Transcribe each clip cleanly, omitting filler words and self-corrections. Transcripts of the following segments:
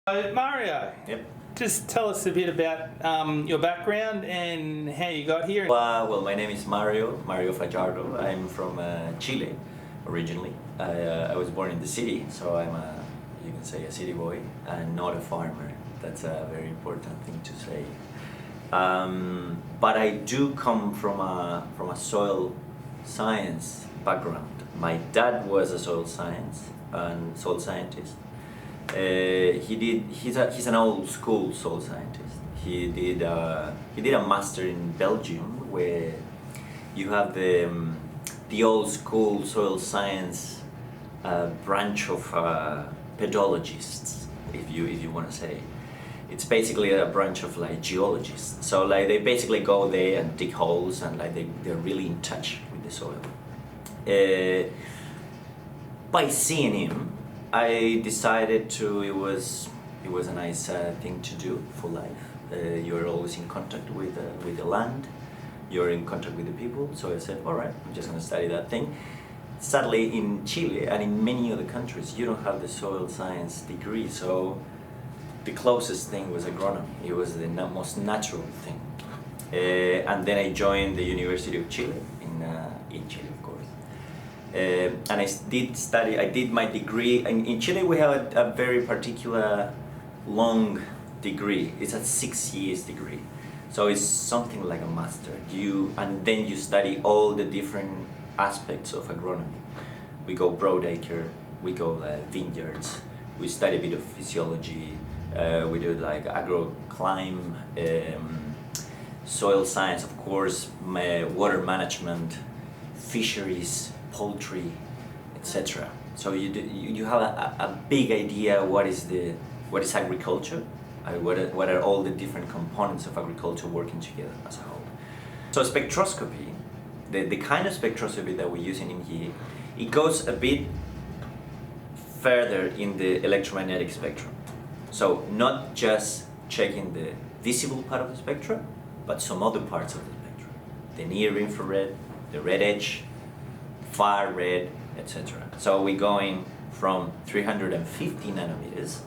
Mario, Yep. just tell us a bit about your background and how you got here. Well, my name is Mario Fajardo. I'm from Chile originally. I was born in the city, so you can say a city boy and not a farmer. That's a very important thing to say. But I do come from a soil science background. My dad was a soil scientist. He's an old school soil scientist. He did a master in Belgium, where you have the old school soil science branch of pedologists, if you want to say. It's basically a branch of like geologists. So like they basically go there and dig holes, and like they're really in touch with the soil. By seeing him, I decided it was a nice thing to do for life. You're always in contact with the land, you're in contact with the people, so I said, all right, I'm just going to study that thing. Sadly, in Chile and in many other countries, you don't have the soil science degree, so the closest thing was agronomy. It was the most natural thing. And then I joined the University of Chile, in Chile, of course. And I did my degree. In Chile we have a very particular long degree. It's a 6 years degree. So it's something like a master. And then you study all the different aspects of agronomy. We go broadacre, we go vineyards, we study a bit of physiology, we do like agroclimate, soil science, of course, water management, fisheries, poultry, etc. So you have a big idea what is agriculture, what are all the different components of agriculture working together as a whole. So spectroscopy, the kind of spectroscopy that we're using in here, it goes a bit further in the electromagnetic spectrum. So not just checking the visible part of the spectrum, but some other parts of the spectrum. The near infrared, the red edge, far red, etc. So we're going from 350 nanometers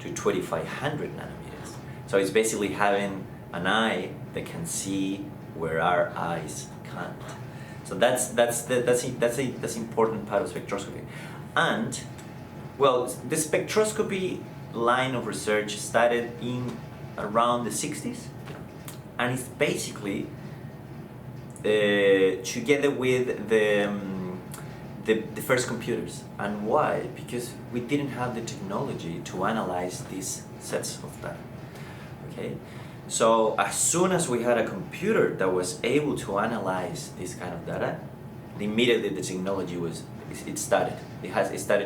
to 2500 nanometers. So it's basically having an eye that can see where our eyes can't. So that's important part of spectroscopy. And well, the spectroscopy line of research started in around the 60s, and it's basically together with the first computers. And why? Because we didn't have the technology to analyze these sets of data. Okay, so as soon as we had a computer that was able to analyze this kind of data, immediately the technology started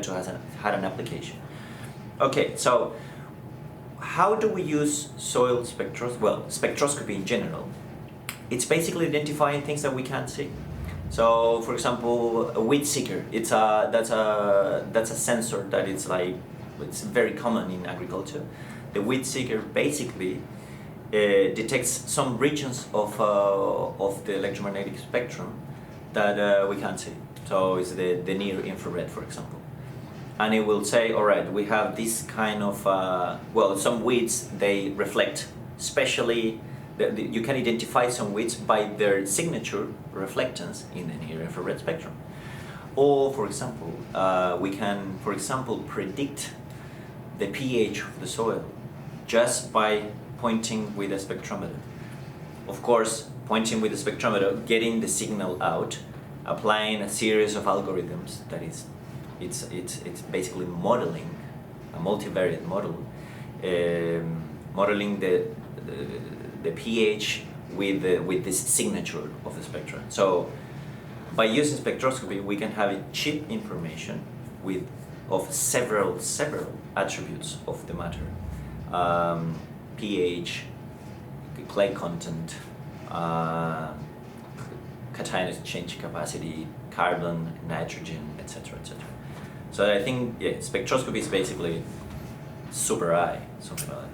to have an application. Okay, so how do we use soil spectroscopy in general? It's basically identifying things that we can't see. So, for example, a weed seeker. That's a sensor that it's very common in agriculture. The weed seeker basically detects some regions of the electromagnetic spectrum that we can't see. So it's the near infrared, for example. And it will say, all right, we have this kind of, some weeds, they reflect, especially, you can identify some weeds by their signature reflectance in the near infrared spectrum. Or, for example, we can, predict the pH of the soil just by pointing with a spectrometer. Of course, pointing with a spectrometer, getting the signal out, applying a series of algorithms that it's basically modeling a multivariate model, modeling the pH with this signature of the spectrum. So by using spectroscopy, we can have cheap information of several attributes of the matter: pH, clay content, cation exchange capacity, carbon, nitrogen, etc., etc. So I think spectroscopy is basically super eye, something like that.